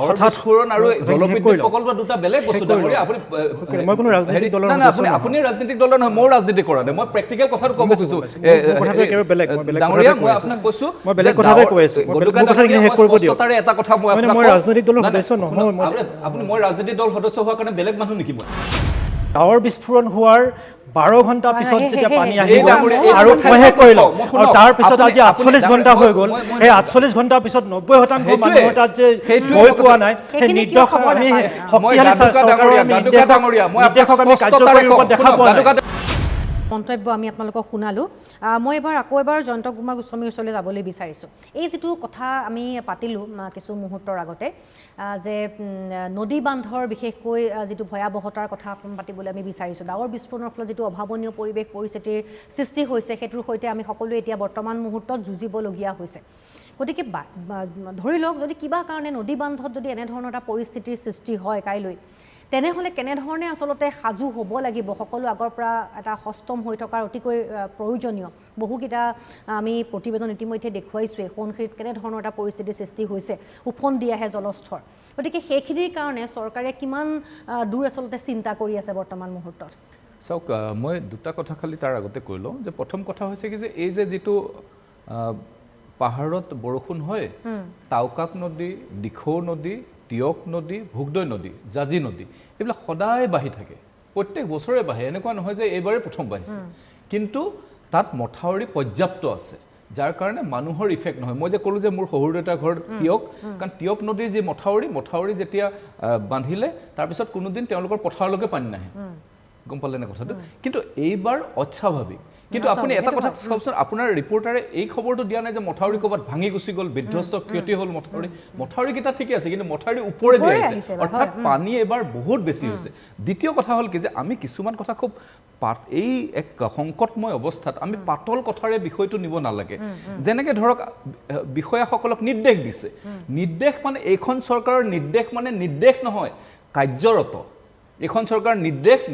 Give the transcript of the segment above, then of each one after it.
বিস্ফোৰণ আৰু জলবিদ্যুৎ প্ৰকল্প দুটা বেলেগ বস্তু ডাঙৰি আপুনি মই কোনো ৰাজনৈতিক দলৰ আপুনি ৰাজনৈতিক দলৰ নহয় মোৰ ৰাজনীতি কৰা নাই মই প্ৰেক্টিকেল কথাটো ক'ব খুজিছো কথাটো একেবাৰে বেলেগ মই বেলেগ ডাঙৰিয়া মই আপোনাক কৈছো মই বেলেগ কথাই কৈ আছো কথাখিনি শেষ কৰিব দিয়ক তাৰে এটা কথা মই আপোনাক মই ৰাজনৈতিক দলৰ সদস্য নহয় আপুনি মই ৰাজনৈতিক দল সদস্য হোৱাৰ কাৰণে বেলেগ মানুহ নেকি মই ডাৱৰ বিস্ফোৰণ হোৱাৰ 12 ঘণ্টা পিছত যেতিয়া পানী আহিব আৰু মই শেষ কৰিলোঁ আৰু তাৰ পিছত আজি 48 ঘণ্টা হৈ গ'ল এই 48 ঘণ্টা পিছত 90% মানুহৰ তাত যে গৈ পোৱা নাই সেই নিৰ্দেশ আমি শক্তিশালী চৰকাৰৰ নিৰ্দেশক আমি কাৰ্যকৰী ৰূপত দেখা পোৱা নাই মন্তব্য আমি আপোনালোকক শুনালোঁ মই আকৌ এবাৰ জয়ন্ত কুমাৰ গোস্বামীৰ ওচৰলৈ যাবলৈ বিচাৰিছোঁ এই যিটো কথা আমি পাতিলোঁ কিছু মুহূৰ্তৰ আগতে যে নদী বান্ধৰ বিশেষকৈ যিটো ভয়াৱহতাৰ কথা পাতিবলৈ আমি বিচাৰিছোঁ ডাৱৰ বিস্ফোৰণৰ ফলত যিটো অভাৱনীয় পৰিৱেশ পৰিস্থিতিৰ সৃষ্টি হৈছে সেইটোৰ সৈতে আমি সকলোৱে এতিয়া বৰ্তমান মুহূৰ্তত যুঁজিবলগীয়া হৈছে গতিকে ধৰি লওক যদি কিবা কাৰণে নদী বান্ধত যদি এনেধৰণৰ এটা পৰিস্থিতিৰ সৃষ্টি হয় কাইলৈ তেনেহ'লে কেনেধৰণে আচলতে সাজু হ'ব লাগিব সকলো আগৰ পৰা এটা সষ্টম হৈ থকাৰ অতিকৈ প্ৰয়োজনীয় বহুকেইটা আমি প্ৰতিবেদন ইতিমধ্যে দেখুৱাইছোঁৱেই সোণখিৰিত কেনেধৰণৰ এটা পৰিস্থিতিৰ সৃষ্টি হৈছে উফন্দি আহে জলস্তৰ গতিকে সেইখিনিৰ কাৰণে চৰকাৰে কিমান দূৰ আচলতে চিন্তা কৰি আছে বৰ্তমান মুহূৰ্তত চাওক মই দুটা কথা খালি তাৰ আগতে কৈ লওঁ যে প্ৰথম কথা হৈছে কি যে এই যে যিটো পাহাৰত বৰষুণ হয় তাওকাক নদী দিখৌ নদী টিয়ক নদী ভোগদৈ নদী জাজি নদী এইবিলাক সদায় বাঢ়ি থাকে প্ৰত্যেক বছৰে বাঢ়ে এনেকুৱা নহয় যে এইবাৰে প্ৰথম বাঢ়িছে কিন্তু তাত মথাউৰি পৰ্যাপ্ত আছে যাৰ কাৰণে মানুহৰ ইফেক্ট নহয় মই যে ক'লোঁ যে মোৰ শহুৰ দেউতাৰ ঘৰ টিয়ক কাৰণ টিয়ক নদীৰ যি মথাউৰি যেতিয়া বান্ধিলে তাৰপিছত কোনোদিন তেওঁলোকৰ পথাৰলৈকে পানী নাহে গম পালে নে কথাটো কিন্তু এইবাৰ অস্বাভাৱিক কিন্তু আপুনি এটা কথা চাওকচোন আপোনাৰ ৰিপৰ্টাৰে এই খবৰটো দিয়া নাই যে মথাউৰি ক'ৰবাত ভাঙি গুচি গ'ল বিধ্বস্ত ক্ষতি হ'ল মথাউৰিকেইটা ঠিকে আছে কিন্তু মথাউৰি ওপৰে দিয়া আছে অৰ্থাৎ পানী এবাৰ বহুত বেছি হৈছে দ্বিতীয় কথা হ'ল কি যে আমি কিছুমান কথা খুব এই এক সংকটময় অৱস্থাত আমি পাতল কথাৰে বিষয়টো নিব নালাগে যেনেকৈ ধৰক বিষয়াসকলক নিৰ্দেশ দিছে নিৰ্দেশ মানে এইখন চৰকাৰৰ নিৰ্দেশ মানে নিৰ্দেশ নহয় কাৰ্যৰত এইখন চৰকাৰৰ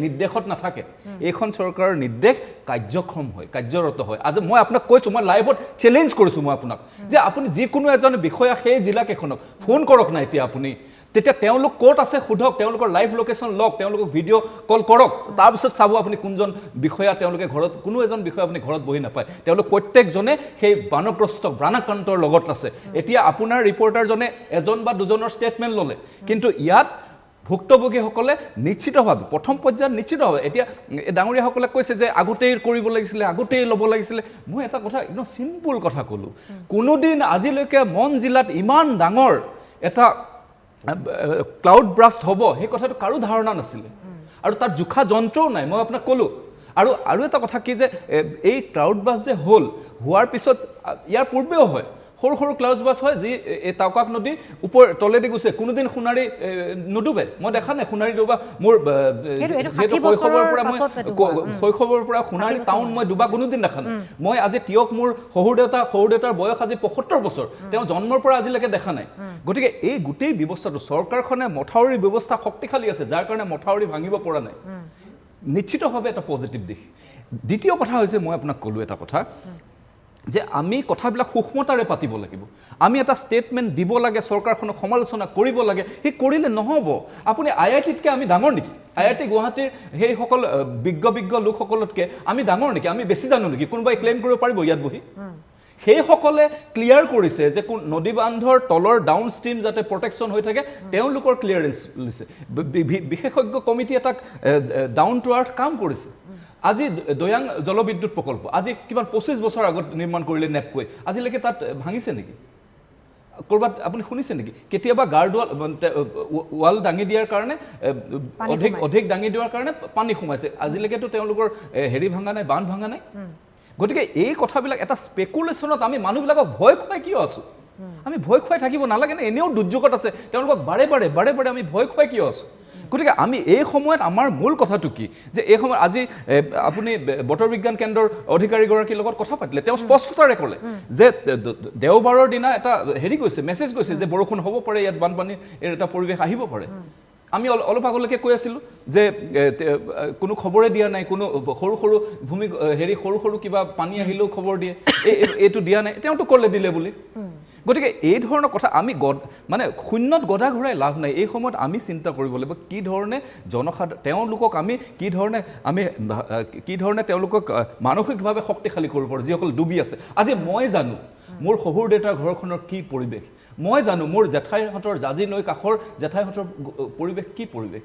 নিৰ্দেশত নাথাকে এইখন চৰকাৰৰ নিৰ্দেশ কাৰ্যক্ষম হয় কাৰ্যৰত হয় আজি মই আপোনাক কৈছোঁ মই লাইভত চেলেঞ্জ কৰিছোঁ মই আপোনাক যে আপুনি যিকোনো এজন বিষয়া সেই জিলাকেইখনক ফোন কৰক না এতিয়া আপুনি তেতিয়া তেওঁলোক ক'ত আছে সোধক তেওঁলোকৰ লাইভ লোকেশ্যন লওক তেওঁলোকক ভিডিঅ' কল কৰক তাৰপিছত চাব আপুনি কোনজন বিষয়া তেওঁলোকে ঘৰত কোনো এজন বিষয়া আপুনি ঘৰত বহি নাপায় তেওঁলোক প্ৰত্যেকজনে সেই বানগ্ৰস্ত বানাক্ৰান্তৰ লগত আছে এতিয়া আপোনাৰ ৰিপৰ্টাৰজনে এজন বা দুজনৰ ষ্টেটমেণ্ট ল'লে কিন্তু ইয়াত ভুক্তভোগীসকলে নিশ্চিতভাৱে প্ৰথম পৰ্যায়ত নিশ্চিতভাৱে এতিয়া ডাঙৰীয়াসকলে কৈছে যে আগতেই কৰিব লাগিছিলে আগতেই ল'ব লাগিছিলে মই এটা কথা একদম চিম্পুল কথা ক'লোঁ কোনোদিন আজিলৈকে মন জিলাত ইমান ডাঙৰ এটা ক্লাউড ব্ৰাষ্ট হ'ব সেই কথাটো কাৰো ধাৰণা নাছিলে আৰু তাৰ জোখা যন্ত্ৰও নাই মই আপোনাক ক'লোঁ আৰু এটা কথা কি যে এই ক্লাউড ব্ৰাষ্ট যে হোৱাৰ পিছত ইয়াৰ পূৰ্বেও হয় সৰু সৰু ক্লাউড বাছ হয় যি এই তাওকাক নদী ওপৰ তলেদি গৈছে কোনোদিন সোণাৰী নুডুবে মই দেখা নাই সোণাৰী ডুবা মোৰ শৈশৱৰ পৰা সোণাৰী টাউন মই ডুবা কোনোদিন দেখা নাই মই আজি টিয়ক মোৰ শহুৰ দেউতাৰ বয়স আজি ৭৫ বছৰ তেওঁ জন্মৰ পৰা আজিলৈকে দেখা নাই গতিকে এই গোটেই ব্যৱস্থাটো চৰকাৰখনে মথাউৰি ব্যৱস্থা শক্তিশালী আছে যাৰ কাৰণে মথাউৰি ভাঙিব পৰা নাই নিশ্চিতভাৱে এটা পজিটিভ দিশ দ্বিতীয় কথা হৈছে মই আপোনাক ক'লোঁ এটা কথা যে আমি কথাবিলাক সূক্ষ্মতাৰে পাতিব লাগিব আমি এটা ষ্টেটমেণ্ট দিব লাগে চৰকাৰখনক সমালোচনা কৰিব লাগে সেই কৰিলে নহ'ব আপুনি IITতকৈ আমি ডাঙৰ নেকি IIT গুৱাহাটীৰ সেইসকল বিজ্ঞ লোকসকলতকৈ আমি ডাঙৰ নেকি আমি বেছি জানো নেকি কোনোবাই ক্লেইম কৰিব পাৰিব ইয়াত বহি সেইসকলে ক্লিয়াৰ কৰিছে যে নদী বান্ধৰ তলৰ ডাউন ষ্ট্ৰীম যাতে প্ৰটেকশ্যন হৈ থাকে তেওঁলোকৰ ক্লিয়াৰেঞ্চ লৈছে বিশেষজ্ঞ committee attack down to earth কাম কৰিছে আজি দৈয়াং জলবিদ্যুৎ প্ৰকল্প আজি কিমান 25 বছৰ আগত নিৰ্মাণ কৰিলে নেপকৈ আজিলৈকে তাত ভাঙিছে নেকি ক'ৰবাত আপুনি শুনিছে নেকি কেতিয়াবা ৱাল দাঙি দিয়াৰ কাৰণে অধিক দাঙি দিয়াৰ কাৰণে পানী সোমাইছে আজিলৈকেতো তেওঁলোকৰ হেৰি ভাঙা নাই বান্ধ ভাঙা নাই গতিকে এই কথাবিলাক এটা স্পেকুলেশ্যনত আমি মানুহবিলাকক ভয় খুৱাই কিয় আছোঁ আমি ভয় খুৱাই থাকিব নালাগে নে এনেও দুৰ্যোগত আছে তেওঁলোকক বাৰে বাৰে আমি ভয় খুৱাই কিয় আছোঁ গতিকে আমি এই সময়ত আমাৰ মূল কথাটো কি যে এই সময়ত আজি আপুনি বতৰ বিজ্ঞান কেন্দ্ৰৰ অধিকাৰীগৰাকীৰ লগত কথা পাতিলে তেওঁ স্পষ্টতাৰে ক'লে যে দেওবাৰৰ দিনা এটা হেৰি গৈছে মেছেজ গৈছে যে বৰষুণ হ'ব পাৰে ইয়াত বানপানীৰ এটা পৰিৱেশ আহিব পাৰে আমি অলপ আগলৈকে কৈ আছিলোঁ যে কোনো খবৰে দিয়া নাই কোনো সৰু সৰু কিবা পানী আহিলেও খবৰ দিয়ে এইটো দিয়া নাই তেওঁতো ক'লে দিলে বুলি গতিকে এই ধৰণৰ কথা আমি মানে শূন্যত গদা ঘূৰাই লাভ নাই। এই সময়ত আমি চিন্তা কৰিব লাগিব কি ধৰণে তেওঁলোকক আমি কি ধৰণে তেওঁলোকক মানসিকভাৱে শক্তিশালী কৰিব পাৰোঁ, যিসকল ডুবি আছে। আজি মই জানো মোৰ শহুৰ দেউতাৰ ঘৰখনৰ কি পৰিৱেশ, মই জানো মোৰ জেঠাইহঁতৰ জাজি নৈ কাষৰ জেঠাইহঁতৰ পৰিৱেশ কি পৰিৱেশ।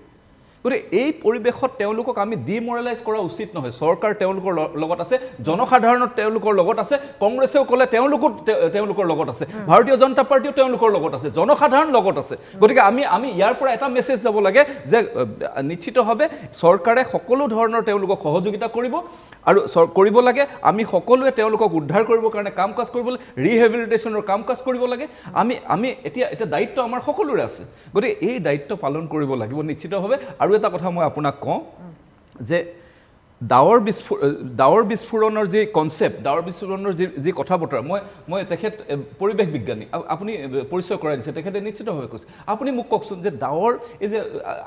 গতিকে এই পৰিৱেশত তেওঁলোকক আমি ডিমৰেলাইজ কৰা উচিত নহয়। চৰকাৰ তেওঁলোকৰ লগত আছে, জনসাধাৰণ তেওঁলোকৰ লগত আছে, কংগ্ৰেছেও ক'লে তেওঁলোকৰ লগত আছে, ভাৰতীয় জনতা পাৰ্টিও তেওঁলোকৰ লগত আছে, জনসাধাৰণ লগত আছে। গতিকে আমি ইয়াৰ পৰা এটা মেছেজ যাব লাগে যে নিশ্চিতভাৱে চৰকাৰে সকলো ধৰণৰ তেওঁলোকক সহযোগিতা কৰিব আৰু কৰিব লাগে। আমি সকলোৱে তেওঁলোকক উদ্ধাৰ কৰিবৰ কাৰণে কাম কাজ কৰিব লাগে, ৰিহেবিলিটেশ্যনৰ কাম কাজ কৰিব লাগে। আমি এতিয়া দায়িত্ব আমাৰ সকলোৰে আছে। গতিকে এই দায়িত্ব পালন কৰিব লাগিব নিশ্চিতভাৱে। আৰু এটা কথা মই আপোনাক কওঁ যে ডাৱৰ বিস্ফোৰণৰ যি কনচেপ্ট, ডাৱৰ বিস্ফোৰণৰ যি কথা বতৰা, মই তেখেত পৰিৱেশ বিজ্ঞানী, আপুনি পৰিচয় কৰাই দিছে, তেখেতে নিশ্চিতভাৱে কৈছে। আপুনি মোক কওকচোন যে ডাৱৰ, এই যে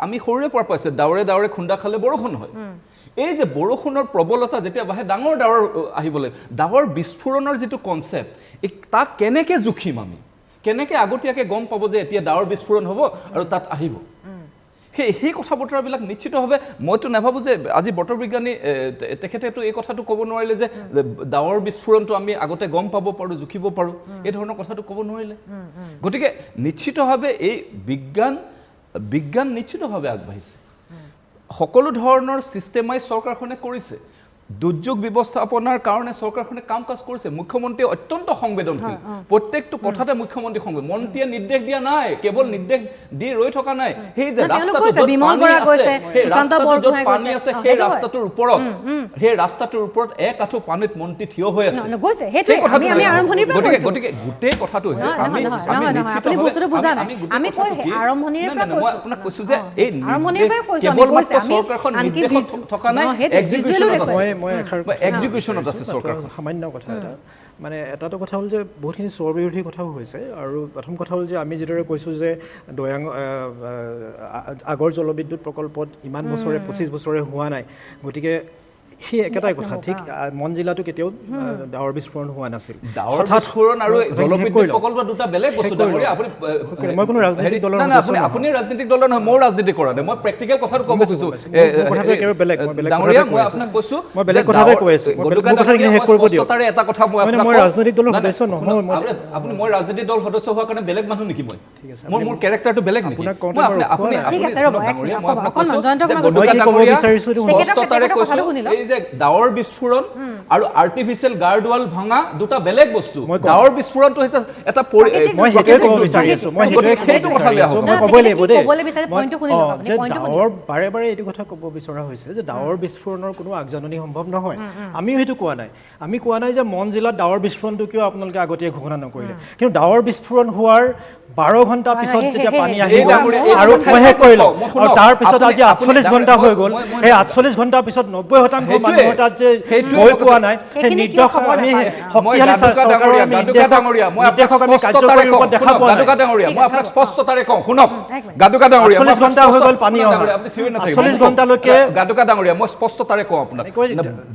আমি সৰুৰে পৰা পাইছে ডাৱৰে খুন্দা খালে বৰষুণ হয়। এই যে বৰষুণৰ প্ৰবলতা যেতিয়া বাঢ়ে, ডাঙৰ ডাৱৰ আহিবলৈ, ডাৱৰ বিস্ফোৰণৰ যিটো কনচেপ্ট, তাক কেনেকৈ জুখিম আমি, কেনেকৈ আগতীয়াকৈ গম পাব যে এতিয়া ডাৱৰ বিস্ফোৰণ হ'ব আৰু তাত আহিব। সেই কথা বতৰাবিলাক নিশ্চিতভাৱে মইতো নাভাবোঁ যে আজি বতৰ বিজ্ঞানী তেখেতেতো এই কথাটো ক'ব নোৱাৰিলে যে ডাৱৰ বিস্ফোৰণটো আমি আগতে গম পাব পাৰোঁ, জুখিব পাৰোঁ, এই ধৰণৰ কথাটো ক'ব নোৱাৰিলে। গতিকে নিশ্চিতভাৱে এই বিজ্ঞান নিশ্চিতভাৱে আগবাঢ়িছে, সকলো ধৰণৰ ছিষ্টেমাইজ চৰকাৰখনে কৰিছে, দুৰ্যোগ ব্যৱস্থাপনাৰ কাৰণে চৰকাৰখনে কাম কাজ কৰিছে। মুখ্যমন্ত্ৰীয়ে অত্যন্ত সংবেদনশীল, প্ৰত্যেকটো কথাতে মুখ্যমন্ত্ৰী মন্ত্ৰীয়ে নিৰ্দেশ দিয়া নাই, কেৱল নিৰ্দেশ দি ৰৈ থকা নাই। সেই যে ৰাস্তাটোত পানী আছে, সেই ৰাস্তাটোৰ ওপৰত এক আঁঠু পানীত মন্ত্ৰী থিয় হৈ আছে। গতিকে গোটেই কথাটো হৈছে মই আপোনাক কৈছো যে এই কেৱল মাত্ৰ চৰকাৰখন নিৰ্দেশত থকা নাই, এক্সিকিউশ্যনত আছে চৰকাৰ। সামান্য কথা এটা, মানে এটাটো কথা হ'ল যে বহুতখিনি চৰ বিৰোধী কথাও হৈছে। আৰু প্ৰথম কথা হ'ল যে আমি যিদৰে কৈছোঁ যে দৈয়াং আগৰ জলবিদ্যুৎ প্ৰকল্পত ইমান বছৰে 25 বছৰে হোৱা নাই, গতিকে সেই একেটাই কথা। ঠিক মন জিলাটো কেতিয়াও ডাৱৰ বিস্ফোৰণ হোৱা নাছিল। ডাৱৰ বিস্ফোৰণ আৰু জলবিদ্যুৎ প্ৰকল্প দুটা বেলেগ বস্তু। মই কোনো ৰাজনৈতিক দলৰ আপুনি ৰাজনৈতিক দলৰ নহয়, মই ৰাজনীতি কৰা নাই, মই প্ৰেক্টিকেল কথাটো ক'ব খুজিছোঁ। মই বেলেগ কথাতে কৈ আছোঁ, এটা কথা মই ৰাজনৈতিক দলৰ সদস্য নহয়। মই ৰাজনৈতিক দল সদস্য হোৱাৰ কাৰণে বেলেগ মানুহ নেকি? মোৰ কেৰেক্টাৰটো বেলেগ নেকি? ডাৱৰ বিস্ফোৰণ আৰু আৰ্টিফিচিয়েল গাৰ্ড ৱাল ভাঙা দুটা বেলেগ বস্তু। ডাৱৰ বিস্ফোৰণটো হৈছে এটা বাৰে বাৰে এইটো কথা ক'ব বিচৰা হৈছে যে ডাৱৰ বিস্ফোৰণৰ কোনো আগজাননী সম্ভৱ নহয়। আমিও সেইটো কোৱা নাই। আমি কোৱা নাই যে মন জিলাত ডাৱৰ বিস্ফোৰণটো কিয় আপোনালোকে আগতীয়া ঘোষণা নকৰিলে। কিন্তু ডাৱৰ বিস্ফোৰণ হোৱাৰ 12 ঘণ্টা পিছত যেতিয়া পানী আহিব আৰু মইহে কৰিলোঁ, আৰু তাৰ পিছত আজি 48 ঘণ্টা হৈ গ'ল, সেই 48 ঘণ্টাৰ পিছত 90% মানুহৰ তাত যে গৈ পোৱা নাই, সেই নিৰ্দেশক আমি শক্তিশালী চৰকাৰৰ নিৰ্দেশক আমি কাৰ্যকৰী ৰূপত দেখা পোৱা নাই। 48 ঘণ্টা হৈ গ'ল পানী অহা, 48 ঘণ্টালৈকে গাদুকা ডাঙৰীয়া মই স্পষ্টতাৰে কওঁ আপোনাক,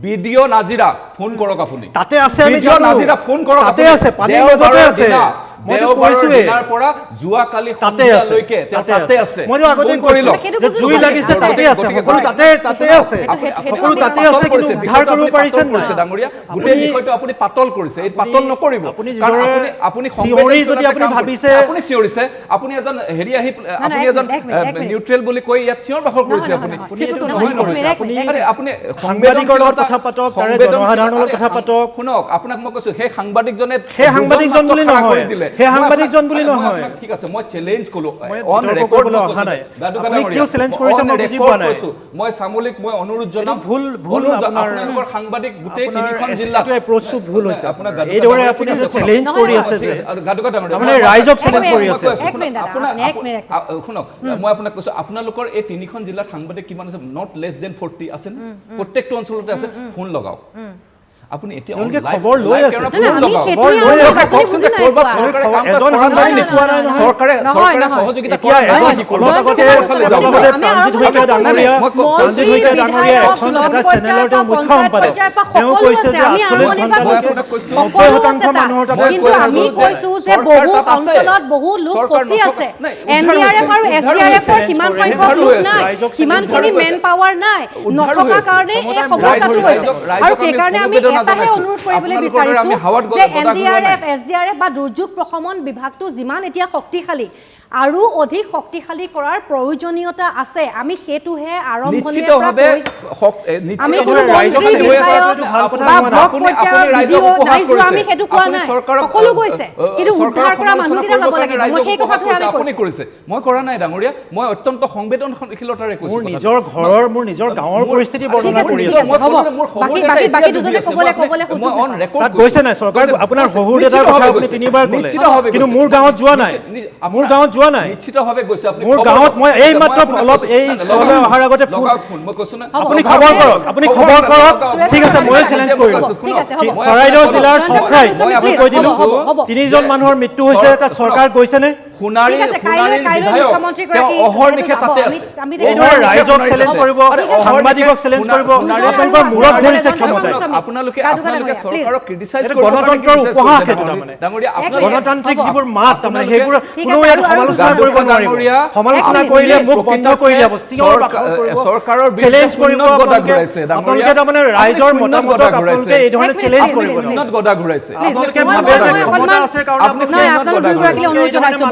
ভিডিঅ' নাজিৰা ফোন কৰক আপুনি, তাতে আছে, ভিডিঅ' নাজিৰা ফোন কৰক, তাতে আছে, পানীৰ মাজতে আছে। যোৱাকালি সন্ধিয়ালৈকে তাতে আছে। মই আগতে কৈছিলোঁ যে জুই লাগিছে, তাতে আছে, সকলো তাতে আছে, সকলো তাতে আছে, কিন্তু উদ্ধাৰ কৰিব পাৰিছে ডাঙৰীয়া। গোটেই বিষয়টো আপুনি পাতল কৰিছে, এই পাতল নকৰিব। আপুনি যদি আপুনি ভাবিছে আপুনি চিঞৰিছে, আপুনি এজন হেৰি আহি আপুনি এজন নিউট্ৰেল বুলি কৈ ইয়াত চিঞৰ বাখৰ কৰিছে। আপুনি আপুনি সাংবাদিকৰ লগত কথা পাতক, জনসাধাৰণৰ লগত কথা পাতক। শুনক, আপোনাক মই কৈছো সেই সাংবাদিকজনে সাংবাদিকজন বুলি নহয়, সেই সাংবাদিকজন বুলি নহয়। ঠিক আছে, মই চ্যালেঞ্জ কলো অন ৰেকৰ্ড অহা নাই। আপুনি কিয় চ্যালেঞ্জ কৰিছে মই বুজি পোৱা নাই। মই সামূলিক মই অনুৰোধ জনাম, ভুল আপোনালোকৰ সাংবাদিক গোটেই তিনিখন জিলাত এপ্ৰোচটো ভুল হৈছে। এইদৰে আপুনি যে চ্যালেঞ্জ কৰি আছে যে আপুনি ৰাইজক চ্যালেঞ্জ কৰি আছে। শুনক, মই আপোনাক কৈছো আপোনালোকৰ এই তিনিখন জিলাত সাংবাদিক কিমান আছে? নট লেছ দেন 40 আছে। প্ৰত্যেকটো অঞ্চলতে আছে। ফোন লগাওক। আপুনি এতিয়া তেওঁলোকে live- খবৰ লৈ live আছে। camera নাই, phone আমি লগাওক। সেইটোৱে লগাওক, আমি লগাওক, আপুনি কওকচোন বুজি যে নাই কৰবাত পোৱা। চৰকাৰে কাম এজন কাজ কৰা সাংবাদিক নাই। পোৱা নাই নহয়। চৰকাৰে নহয়। সহযোগিতা এতিয়া কৰা নাই। এজন কি কৰিব? অলপ আগতে প্ৰাণজিৎ শইকীয়া ডাঙৰীয়া এখন এটা চেনেলৰ তেওঁ মুখ্য সম্পাদক তেওঁ কৈছে যে 48 ঘণ্টালৈকে 90% মানুহৰ তাতে কিন্তু আমি কৈছো যে বহু অঞ্চলত বহু লোক ফচি আছে NDRF আৰু SDRFৰ সিমান সংখ্যক লোক নাই সিমানখিনি মেন পাৱাৰ নাই নথকা কাৰণে এই সমস্যাটো হৈছে আৰু সেইকাৰণে আমি এটাহে অনুৰোধ কৰিবলৈ বিচাৰিছো যে NDRF SDRF বা দুৰ্যোগ প্ৰশমন বিভাগটো যিমান এতিয়া শক্তিশালী আৰু অধিক শক্তিশালী কৰাৰ প্ৰয়োজনীয়তা আছে আমি সেইটোহে আৰম্ভণিৰে পৰা আমি কোনো মন্ত্ৰী বিধায়ক বা ব্লক পৰ্যায়ৰ ভিডিঅ' নাই যোৱা আমি সেইটো কোৱা নাই সকলো গৈছে কিন্তু উদ্ধাৰ কৰা মানুহকেইটা যাব লাগিব মই সেই কথাটোহে আমি আপুনি কৰিছে মই কৰা নাই ডাঙৰীয়া মই অত্যন্ত সংবেদনশীলতাৰে কৈছো মোৰ নিজৰ ঘৰৰ মোৰ নিজৰ গাঁৱৰ পৰিস্থিতি ঠিক বৰ্ণনা আছে কৰি ঠিক আছো আছে হ'ব বাকি দুজনে ক'বলৈ সুযোগ তাত গৈছে নাই চৰকাৰ আপোনাৰ শহুৰ দেউতাৰ কথা আপুনি তিনিবাৰ ক'লে কিন্তু মোৰ গাঁৱত যোৱা নাই মোৰ গাঁৱত যোৱা নাই নিশ্চিতভাৱে গৈছে আপুনি মোৰ গাঁৱত মই এই মাত্ৰ অলপ এই চহৰলৈ অহাৰ আগতে ফোন মই কৈছো না আপুনি খবৰ কৰক আপুনি খবৰ কৰক ঠিক আছে মই চেলেঞ্জ কৰি লৈছো ঠিক আছে হ'ব চৰাইদেউ জিলাৰ চফ্ৰাই মই কৈ দিলো হ'ব 3জন মানুহৰ মৃত্যু হৈছে তাত চৰকাৰ গৈছেনে সোণাৰী ঠিক আছে, কাইলৈ মুখ্যমন্ত্ৰীগৰাকী অহৰ্নিশে তাতে আছে আমি এইদৰে ৰাইজক চেলেঞ্জ কৰিব সাংবাদিকক চেলেঞ্জ কৰিব আপোনালোকৰ মূৰত ধৰিছে ক্ষমতাই আপোনালোকে চৰকাৰক ক্ৰিটিচাইজ এইটো কৰিব গণতন্ত্ৰৰ উপহাস সেইটো তাৰমানে ডাঙৰীয়া গণতান্ত্ৰিক যিবোৰ মাত তাৰমানে সেইবোৰ ঠিক কোনো আছে, ইয়াত আৰু সমালোচনা কৰিব নোৱাৰিব সমালোচনা কৰিলে মুখ বন্ধ কৰি দিব চৰকাৰৰ চেলেঞ্জ কৰিব গদা ঘূৰাইছে আপোনালোকে তাৰমানে ৰাইজৰ মতামতক আপোনালোকে এই ধৰণে চেলেঞ্জ কৰিব উন্নত গদা ঘূৰাইছে আপোনালোকে ভাবে যে ক্ষমতা আছে কাৰণে নহয় আপোনালোক দুয়োগৰাকীলৈ অনুৰোধ জনাইছো